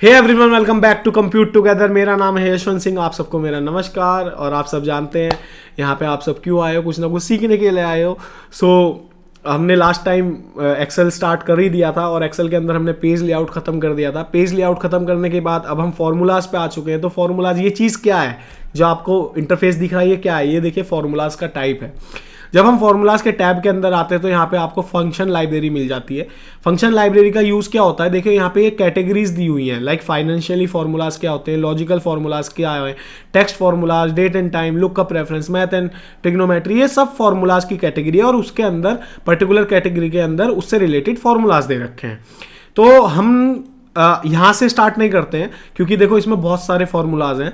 Hey everyone, welcome back to compute together. मेरा नाम है यशवंत सिंह। आप सबको मेरा नमस्कार। और आप सब जानते हैं यहाँ पे आप सब क्यों आए हो, कुछ ना कुछ सीखने के लिए आए हो। हमने लास्ट टाइम एक्सेल स्टार्ट कर ही दिया था और एक्सेल के अंदर हमने पेज लेआउट खत्म कर दिया था। पेज लेआउट खत्म करने के बाद अब हम फॉर्मूलाज पे आ चुके हैं। तो फॉर्मूलाज ये चीज़ क्या है जो आपको इंटरफेस दिख रहा है, ये क्या है? ये देखिए फॉर्मूलाज का टाइप है। जब हम फॉर्मूलाज के टैब के अंदर आते हैं तो यहाँ पे आपको फंक्शन लाइब्रेरी मिल जाती है। फंक्शन लाइब्रेरी का यूज़ क्या होता है? देखिए यहाँ पे ये कैटेगरीज दी हुई हैं, लाइक फाइनेंशियली फॉर्मूलाज क्या होते हैं, लॉजिकल फॉर्मूलाज क्या है, text formulas, date and time, lookup reference, math and trigonometry, ये सब फॉर्मूलाज की कैटेगरी है और उसके अंदर पर्टिकुलर कैटेगरी के अंदर उससे रिलेटेड फॉर्मूलाज दे रखे हैं। तो हम यहाँ से स्टार्ट नहीं करते हैं क्योंकि देखो इसमें बहुत सारे फॉर्मूलाज हैं।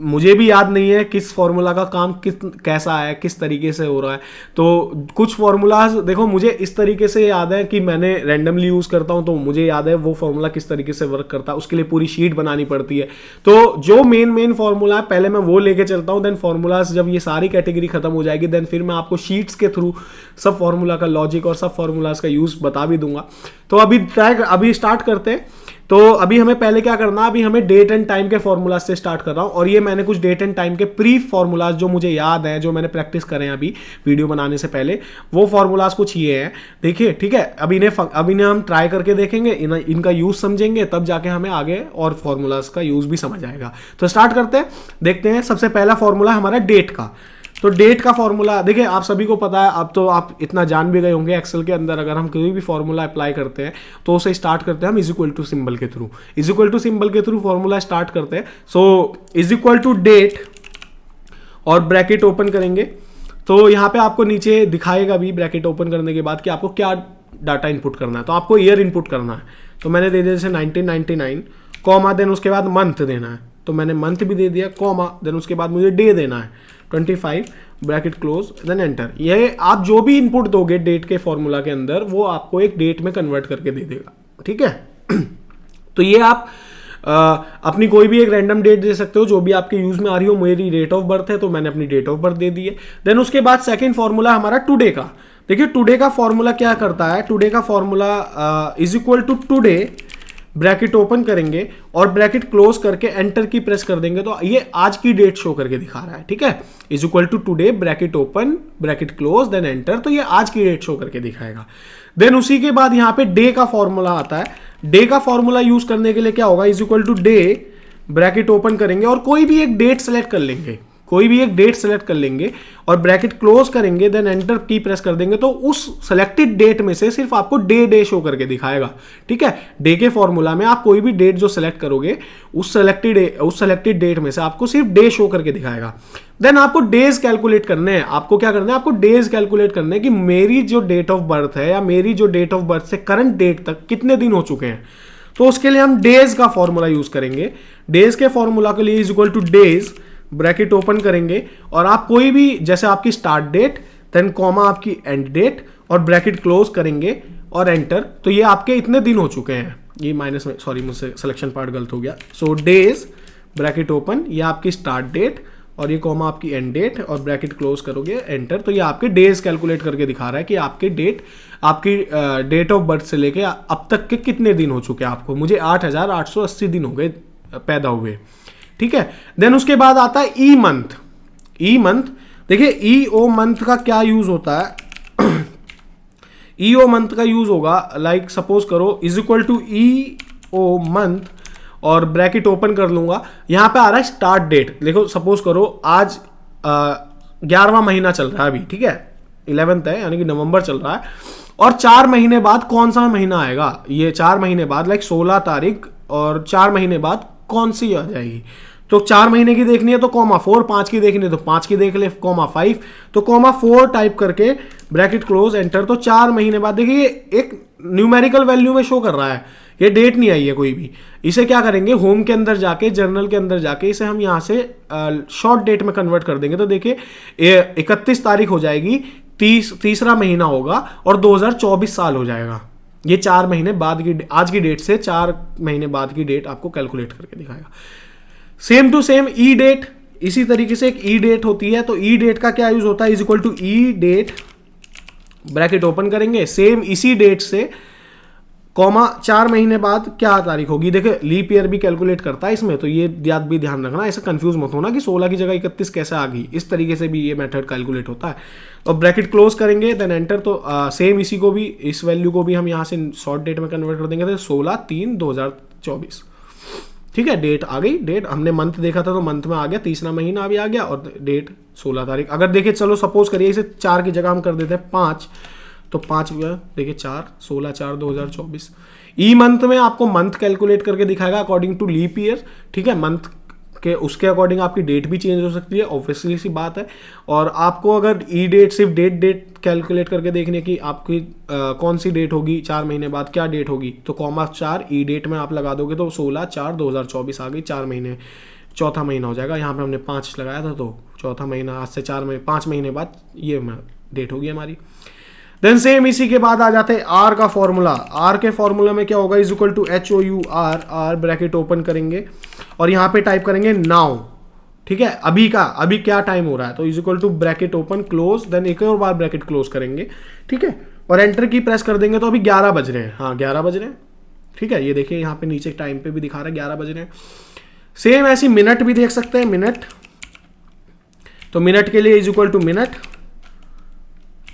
मुझे भी याद नहीं है किस फॉर्मूला का काम कैसा है, किस तरीके से हो रहा है। तो कुछ फॉर्मूलाज देखो मुझे इस तरीके से याद है कि मैंने रैंडमली यूज़ करता हूँ, तो मुझे याद है वो फॉर्मूला किस तरीके से वर्क करता है। उसके लिए पूरी शीट बनानी पड़ती है। तो जो मेन फॉर्मूला है पहले मैं वो लेके चलता हूँ। देन फॉर्मूलाज जब ये सारी कैटेगरी खत्म हो जाएगी देन फिर मैं आपको शीट्स के थ्रू सब फॉर्मूला का लॉजिक और सब फॉर्मूलाज का यूज़ बता भी दूंगा। तो अभी स्टार्ट करते हैं। तो अभी हमें पहले क्या करना है, अभी हमें डेट एंड टाइम के फॉर्मूलाज से स्टार्ट कर रहा हूं। और ये मैंने कुछ डेट एंड टाइम के प्री फॉर्मूलाज जो मुझे याद है, जो मैंने प्रैक्टिस करे हैं अभी वीडियो बनाने से पहले, वो फॉर्मूलाज कुछ ये हैं। देखिए ठीक है, अब इन्हें हम ट्राई करके देखेंगे, इनका यूज समझेंगे, तब जाके हमें आगे और फॉर्मूलाज का यूज भी समझ आएगा। तो स्टार्ट करते हैं, देखते हैं। सबसे पहला फॉर्मूला हमारा डेट का। तो डेट का फॉर्मूला देखिए आप सभी को पता है, अब तो आप इतना जान भी गए होंगे एक्सेल के अंदर अगर हम कोई भी फॉर्मूला अप्लाई करते हैं तो उसे स्टार्ट करते हैं हम इज इक्वल टू सिंबल के थ्रू। इज इक्वल टू सिंबल के थ्रू फॉर्मूला स्टार्ट करते हैं। So is equal to date और ब्रैकेट ओपन करेंगे। तो यहाँ पे आपको नीचे दिखाएगा भी ब्रैकेट ओपन करने के बाद कि आपको क्या डाटा इनपुट करना है। तो आपको ईयर इनपुट करना है, तो मैंने दे दिया जैसे 1999 कॉमा, देन उसके बाद मंथ देना है, तो मैंने मंथ भी दे दिया कॉमा, देन उसके बाद मुझे डे देना है 25 ब्रैकेट क्लोज, देन एंटर। ये आप जो भी इनपुट दोगे डेट के फॉर्मूला के अंदर वो आपको एक डेट में कन्वर्ट करके दे देगा। ठीक है तो ये आप अपनी कोई भी एक रैंडम डेट दे सकते हो जो भी आपके यूज में आ रही हो। मेरी डेट ऑफ बर्थ है तो मैंने अपनी डेट ऑफ बर्थ दे दी है। देन उसके बाद सेकंड फॉर्मूला हमारा टुडे का। देखिए टुडे का फॉर्मूला क्या करता है, टुडे का formula is equal to today bracket open करेंगे और ब्रैकेट क्लोज करके एंटर की प्रेस कर देंगे तो ये आज की डेट शो करके दिखा रहा है। ठीक है, is equal to today bracket open bracket close then enter, तो ये आज की डेट शो करके दिखाएगा। देन उसी के बाद यहाँ पे डे का फॉर्मूला आता है। डे का फॉर्मूला यूज करने के लिए क्या होगा, is equal to day bracket open करेंगे और कोई भी एक डेट सेलेक्ट कर लेंगे, कोई भी एक डेट सेलेक्ट कर लेंगे और ब्रैकेट क्लोज करेंगे, देन एंटर की प्रेस कर देंगे तो उस सेलेक्टेड डेट में से सिर्फ आपको डे शो करके दिखाएगा। ठीक है, डे के फॉर्मूला में आप कोई भी डेट जो सेलेक्ट करोगे उस सेलेक्टेड डेट में से आपको सिर्फ डे शो करके दिखाएगा। देन आपको डेज कैलकुलेट करने हैं। आपको क्या करना है, आपको डेज कैलकुलेट करने हैं कि मेरी जो डेट ऑफ बर्थ है या मेरी जो डेट ऑफ बर्थ से करंट डेट तक कितने दिन हो चुके हैं। तो उसके लिए हम डेज का फॉर्मूला यूज करेंगे। डेज के फॉर्मूला के लिए is equal two days bracket open करेंगे और आप कोई भी, जैसे आपकी स्टार्ट डेट देन कॉमा आपकी एंड डेट और ब्रैकेट क्लोज करेंगे और एंटर, तो ये आपके इतने दिन हो चुके हैं। ये माइनस में, सॉरी मुझसे सिलेक्शन पार्ट गलत हो गया। सो डेज ब्रैकेट ओपन, ये आपकी स्टार्ट डेट और ये कॉमा आपकी एंड डेट और ब्रैकेट क्लोज करोगे एंटर, तो ये आपके डेज कैलकुलेट करके दिखा रहा है कि आपकी डेट ऑफ बर्थ से लेके अब तक के कितने दिन हो चुके हैं आपको। मुझे 8880 दिन हो गए पैदा हुए। ठीक है, देन उसके बाद आता है ई मंथ। ई मंथ, देखिए ई ओ मंथ का क्या यूज होता है ई ओ मंथ का यूज होगा, लाइक सपोज करो is equal to E O month और ब्रैकेट ओपन कर लूंगा। यहां पे आ रहा है स्टार्ट डेट। देखो सपोज करो आज 11वां महीना चल रहा है अभी, ठीक है 11th है यानी कि नवंबर चल रहा है और 4 महीने बाद कौन सा महीना आएगा, ये 4 महीने बाद लाइक 16 तारीख और 4 महीने बाद कौन सी आ जाएगी। तो 4 महीने की देखनी है तो कॉमा 4, 5 की देखनी है तो 5 की देख ले, कॉमा 5, तो कॉमा 4 टाइप करके ब्रैकेट क्लोज एंटर, तो 4 महीने बाद देखिए एक न्यूमेरिकल वैल्यू में शो कर रहा है, ये डेट नहीं आई है कोई भी। इसे क्या करेंगे, होम के अंदर जाके जर्नल के अंदर जाके इसे हम यहाँ से शॉर्ट डेट में कन्वर्ट कर देंगे। तो देखिए 31 तारीख हो जाएगी, तीसरा महीना होगा और 2024 साल हो जाएगा। ये 4 महीने बाद की, आज की डेट से 4 महीने बाद की डेट आपको कैलकुलेट करके दिखाएगा। Same to same E date, इसी तरीके से एक ई डेट होती है। तो ई डेट का क्या यूज होता है, is equal to E date bracket open करेंगे, सेम इसी डेट से कॉमा 4 महीने बाद क्या तारीख होगी। देखिए लीप ईयर भी कैलकुलेट करता है इसमें, तो ये याद भी ध्यान रखना, ऐसा कंफ्यूज मत होना कि 16 की जगह 31 कैसे आ गई। इस तरीके से भी ये मेथड कैलकुलेट होता है। और ब्रैकेट क्लोज करेंगे देन एंटर। तो सेम इसी को भी, इस वैल्यू को भी हम यहाँ से शॉर्ट डेट में कन्वर्ट कर देंगे, तो 16/3/2024। ठीक है, डेट आ गई। डेट हमने मंथ देखा था तो मंथ में आ गया, तीसरा महीना भी आ गया और डेट 16 तारीख। अगर देखिए चलो सपोज करिए इसे 4 की जगह हम कर देते हैं 5, तो 5 देखिए 4 16/4/2024। ई मंथ में आपको मंथ कैलकुलेट करके दिखाएगा अकॉर्डिंग टू लीप ईयर। ठीक है, मंथ के उसके अकॉर्डिंग आपकी डेट भी चेंज हो सकती है, ऑब्वियसली सी बात है। और आपको अगर ई डेट सिर्फ डेट कैलकुलेट करके देखने की आपकी कौन सी डेट होगी 4 महीने बाद क्या डेट होगी, तो (4) ई डेट में आप लगा दोगे तो 16/4/2024 आ गई। 4 महीने, चौथा महीना हो जाएगा। यहाँ पे हमने 5 लगाया था तो चौथा महीना, आज से 5 महीने बाद ये डेट होगी हमारी। देन सेम इसी के बाद आ जाते हैं आर का फॉर्मूला। आर के फॉर्मूला में क्या होगा, =HOUR, आर ब्रैकेट ओपन करेंगे और यहाँ पे टाइप करेंगे नाउ। ठीक है, अभी का, अभी क्या टाइम हो रहा है, तो ब्रैकेट ओपन क्लोज, देन एक और बार ब्रैकेट क्लोज करेंगे। ठीक है, और एंटर की प्रेस कर देंगे तो अभी 11 बज रहे हैं। हाँ 11 बज रहे हैं। ठीक है, ये देखिए यहाँ पे नीचे टाइम पे भी दिखा रहा है 11 बज रहे हैं। सेम ऐसी मिनट भी देख सकते हैं, मिनट, तो मिनट के लिए मिनट।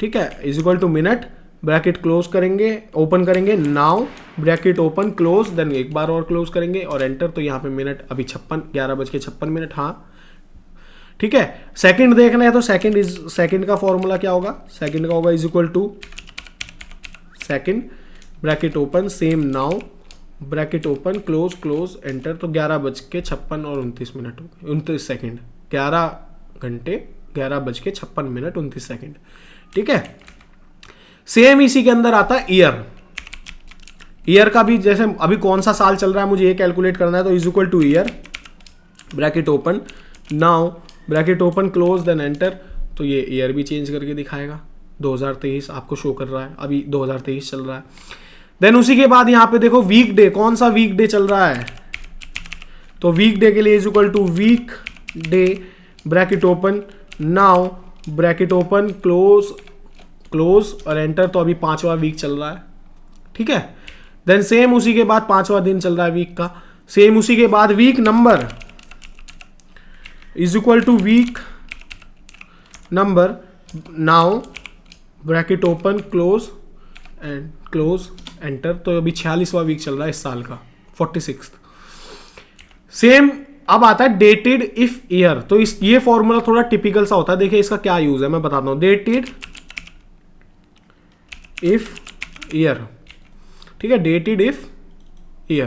ठीक है, मिनट, ब्रैकेट क्लोज करेंगे, ओपन करेंगे now, bracket open close, then एक बार और क्लोज करेंगे और एंटर। तो यहाँ पे मिनट अभी 11:56। हाँ ठीक है, सेकंड देखना है तो सेकंड का फॉर्मूला क्या होगा, सेकंड का होगा second, bracket open, same now, bracket open close close enter. तो 11:56 और 29 मिनट, 29 सेकेंड, 11 घंटे 11:56 29 सेकेंड। ठीक है, सेम इसी के अंदर आता है ईयर। ईयर का भी जैसे अभी कौन सा साल चल रहा है मुझे ये कैलकुलेट करना है, तो year, bracket open now, bracket open close, then enter. तो ये ईयर भी चेंज करके दिखाएगा। 2023 आपको शो कर रहा है, अभी 2023 चल रहा है। देन उसी के बाद यहाँ पे देखो वीक डे, कौन सा वीक डे चल रहा है, तो वीक डे के लिए weekday, bracket open now, bracket open close close और एंटर। तो अभी 5वां वीक चल रहा है। ठीक है, देन सेम उसी के बाद 5वां दिन चल रहा है वीक का। सेम उसी के बाद week number week number now, bracket open close and close enter. तो अभी 46वां वीक चल रहा है इस साल का, 46। सेम अब आता है डेटेड इफ ईयर। तो ये फॉर्मूला थोड़ा टिपिकल सा होता है। देखिए इसका क्या यूज है मैं बताता हूं, डेटेड इफ ईयर। ठीक है, डेटेड इफ ईयर,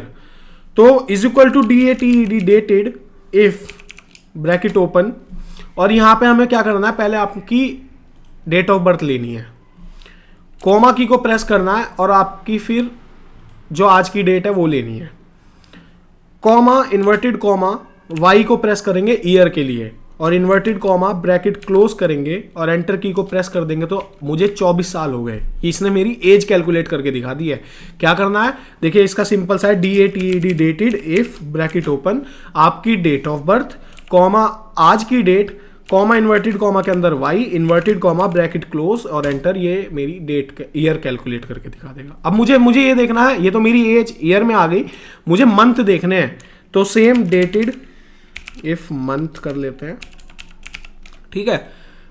तो DATED, dated if, bracket open, और यहां पे हमें क्या करना है, पहले आपकी डेट ऑफ बर्थ लेनी है, कॉमा की को प्रेस करना है और आपकी फिर जो आज की डेट है वो लेनी है, कॉमा, इन्वर्टेड कॉमा, वाई को प्रेस करेंगे ईयर के लिए और इन्वर्टेड कॉमा, ब्रैकेट क्लोज करेंगे और एंटर की को प्रेस कर देंगे। तो मुझे 24 साल हो गए। इसने मेरी एज कैलकुलेट करके दिखा दी है। क्या करना है, देखिए इसका सिंपल सा है, DATED, dated if, bracket open, आपकी डेट ऑफ बर्थ, कॉमा आज की डेट, कॉमा इन्वर्टेड कॉमा के अंदर Y, inverted comma, bracket close और एंटर। ये मेरी डेट ईयर कैलकुलेट करके दिखा देगा। अब मुझे ये देखना है, ये तो मेरी एज ईयर में आ गई, मुझे मंथ देखने हैं। तो सेम डेटेड इफ मंथ कर लेते हैं। ठीक है,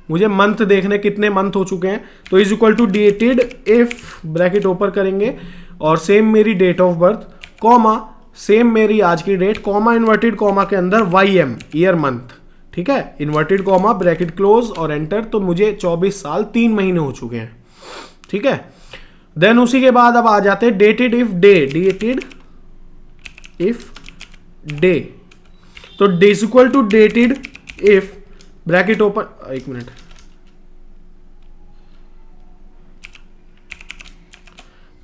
मुझे मंथ देखने कितने मंथ हो चुके हैं, तो डेटेड इफ, ब्रैकेट ओपन करेंगे और सेम मेरी date of birth, comma same मेरी आज की डेट, कॉमा इन्वर्टेड कॉमा के अंदर YM, ईयर मंथ। ठीक है, इन्वर्टेड कॉमा, ब्रैकेट क्लोज और एंटर। तो मुझे 24 साल 3 महीने हो चुके हैं। ठीक है, देन उसी के बाद अब आ जाते हैं dated if day, dated if day, तो डेटेड इफ, ब्रैकेट ओपन, एक मिनट,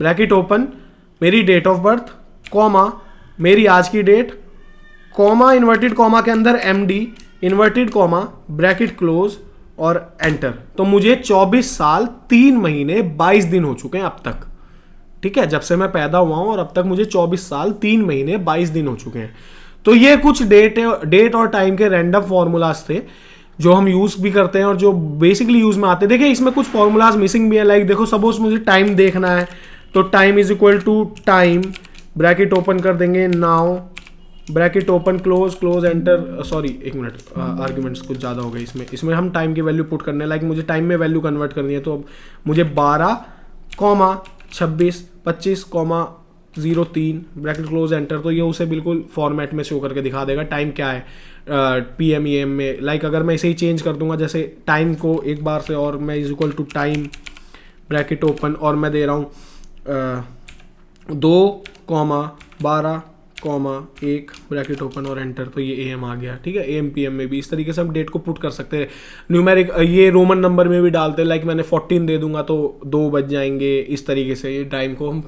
ब्रैकेट ओपन, मेरी डेट ऑफ बर्थ, कॉमा मेरी आज की डेट, कॉमा इन्वर्टेड कॉमा के अंदर MD, inverted comma, bracket close और एंटर। तो मुझे 24 साल 3 महीने 22 दिन हो चुके हैं अब तक। ठीक है, जब से मैं पैदा हुआ हूं और अब तक मुझे 24 साल 3 महीने 22 दिन हो चुके हैं। तो ये कुछ डेट और टाइम के रैंडम फॉर्मूलाज थे जो हम यूज भी करते हैं और जो बेसिकली यूज में आते हैं। देखिए इसमें कुछ फॉर्मूलाज मिसिंग भी है, लाइक देखो सपोज मुझे टाइम देखना है तो time is equal to time, bracket open कर देंगे now, bracket open close, close enter, sorry एक मिनट, आर्ग्यूमेंट्स कुछ ज़्यादा हो गए इसमें हम टाइम की वैल्यू पुट करने, लाइक मुझे टाइम में वैल्यू कन्वर्ट करनी है, तो अब मुझे 12,26,25,03 ब्रैकेट क्लोज एंटर, तो ये उसे बिल्कुल फॉर्मेट में शो करके दिखा देगा टाइम क्या है PM EM में। लाइक अगर मैं इसे ही चेंज कर दूंगा, जैसे टाइम को एक बार से, और मैं is equal to time bracket open, और मैं दे रहा हूँ 2,12,1 ब्रैकेट ओपन और एंटर, तो ये AM आ गया। ठीक है, AM PM में भी इस तरीके से हम डेट को पुट कर सकते हैं। न्यूमेरिक ये रोमन नंबर में भी डालते हैं, लाइक मैंने 14 दे दूंगा तो 2 बज जाएंगे, इस तरीके से ये टाइम को हम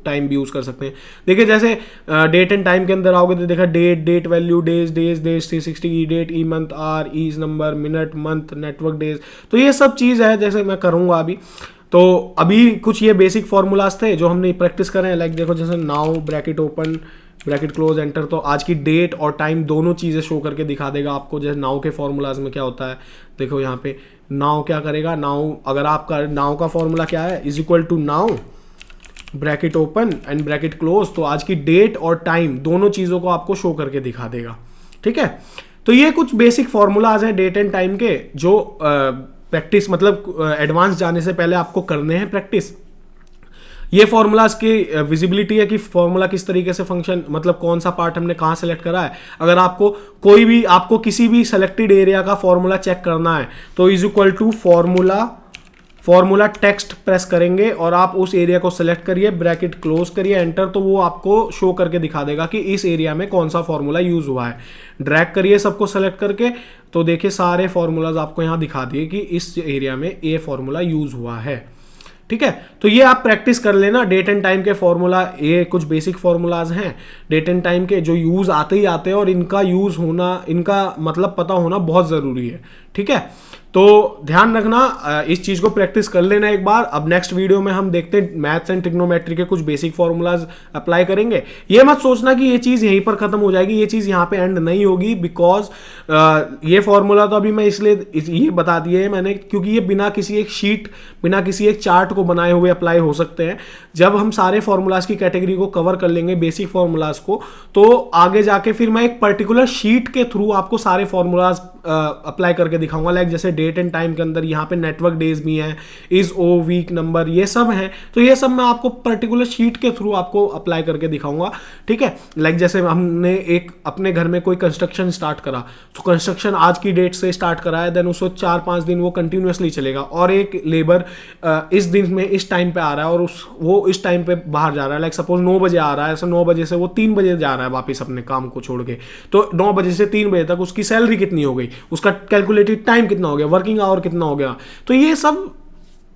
टाइम भी यूज़ कर सकते हैं। देखिए जैसे डेट एंड टाइम के अंदर आओगे तो देखा date value, days 360, E date, E month, R, is number, minute, month, network days, तो ये सब चीज़ है जैसे मैं करूँगा अभी। तो अभी कुछ ये बेसिक फार्मूलाज थे जो हमने प्रैक्टिस कर रहे हैं, लाइक देखो जैसे now bracket open bracket close enter, तो आज की डेट और टाइम दोनों चीज़ें शो करके दिखा देगा आपको। जैसे नाउ के फार्मूलाज में क्या होता है, देखो यहाँ पे नाउ क्या करेगा, नाउ अगर आपका नाउ का फॉर्मूला क्या है, is equal to now bracket open and bracket close, तो आज की डेट और टाइम दोनों चीज़ों को आपको शो करके दिखा देगा। ठीक है, तो ये कुछ बेसिक फार्मूलाज हैं डेट एंड टाइम के, जो प्रैक्टिस मतलब एडवांस जाने से पहले आपको करने हैं प्रैक्टिस। ये फॉर्मूलाज की विजिबिलिटी है कि फॉर्मूला किस तरीके से फंक्शन, मतलब कौन सा पार्ट हमने कहाँ सेलेक्ट करा है। अगर आपको किसी भी सेलेक्टेड एरिया का फॉर्मूला चेक करना है तो is equal to formula text press करेंगे और आप उस एरिया को सेलेक्ट करिए, ब्रैकेट क्लोज करिए, एंटर, तो वो आपको शो करके दिखा देगा कि इस एरिया में कौन सा फॉर्मूला यूज हुआ है। ड्रैग करिए सबको सेलेक्ट करके, तो देखिए सारे फॉर्मूलाज आपको यहाँ दिखा दिए कि इस एरिया में ये फॉर्मूला यूज हुआ है। ठीक है, तो ये आप प्रैक्टिस कर लेना डेट एंड टाइम के फॉर्मूला। ये कुछ बेसिक फॉर्मूलाज हैं डेट एंड टाइम के जो यूज आते ही आते हैं, और इनका यूज होना, इनका मतलब पता होना बहुत जरूरी है। ठीक है, तो ध्यान रखना, इस चीज को प्रैक्टिस कर लेना एक बार। अब नेक्स्ट वीडियो में हम देखते हैं मैथ्स एंड ट्रिग्नोमेट्री के कुछ बेसिक फॉर्मूलाज अप्लाई करेंगे। ये मत सोचना कि ये चीज यहीं पर खत्म हो जाएगी, ये चीज यहाँ पे एंड नहीं होगी, बिकॉज ये फॉर्मूला तो अभी मैं इसलिए ये बता दिए मैंने क्योंकि ये बिना किसी एक चार्ट को बनाए हुए अप्लाई हो सकते हैं। जब हम सारे फॉर्मूलाज की कैटेगरी को कवर कर लेंगे, बेसिक फॉर्मूलाज को, तो आगे जाके फिर मैं एक पर्टिकुलर शीट के थ्रू आपको सारे फॉर्मूलाज अप्लाई करके दिखाऊंगा। लाइक जैसे डेट एंड टाइम के अंदर यहाँ पे नेटवर्क डेज भी हैं, इज ओ वीक नंबर, ये सब हैं, तो ये सब मैं आपको पर्टिकुलर शीट के थ्रू आपको अप्लाई करके दिखाऊंगा। ठीक है, लाइक जैसे हमने एक अपने घर में कोई कंस्ट्रक्शन स्टार्ट करा, तो कंस्ट्रक्शन आज की डेट से स्टार्ट करा है, देन उसको 4-5 दिन वो कंटिन्यूसली चलेगा, और एक लेबर इस दिन में इस टाइम पे आ रहा है और वो इस टाइम पे बाहर जा रहा है, लाइक सपोज 9 बजे आ रहा है, ऐसा 9 बजे से वो 3 बजे जा रहा है वापस अपने काम को छोड़ के, तो 9 बजे से 3 बजे तक उसकी सैलरी कितनी हो गई, उसका कैलकुलेटेड टाइम कितना हो गया, वर्किंग आवर कितना हो गया, तो ये सब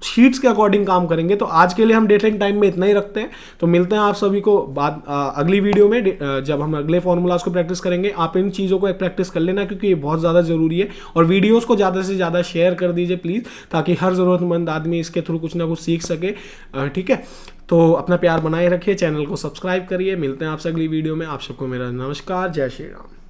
शीट्स के अकॉर्डिंग काम करेंगे। तो आज के लिए हम डेट एंड टाइम में इतना ही रखते हैं, तो मिलते हैं आप सभी को अगली वीडियो में जब हम अगले फॉर्मूलाज को प्रैक्टिस करेंगे। आप इन चीज़ों को प्रैक्टिस कर लेना क्योंकि ये बहुत ज़्यादा ज़रूरी है, और वीडियोस को ज़्यादा से ज़्यादा शेयर कर दीजिए प्लीज़, ताकि हर ज़रूरतमंद आदमी इसके थ्रू कुछ ना कुछ सीख सके। ठीक है, तो अपना प्यार बनाए रखिए, चैनल को सब्सक्राइब करिए। मिलते हैं आपसे अगली वीडियो में। आप सबको मेरा नमस्कार, जय श्री राम।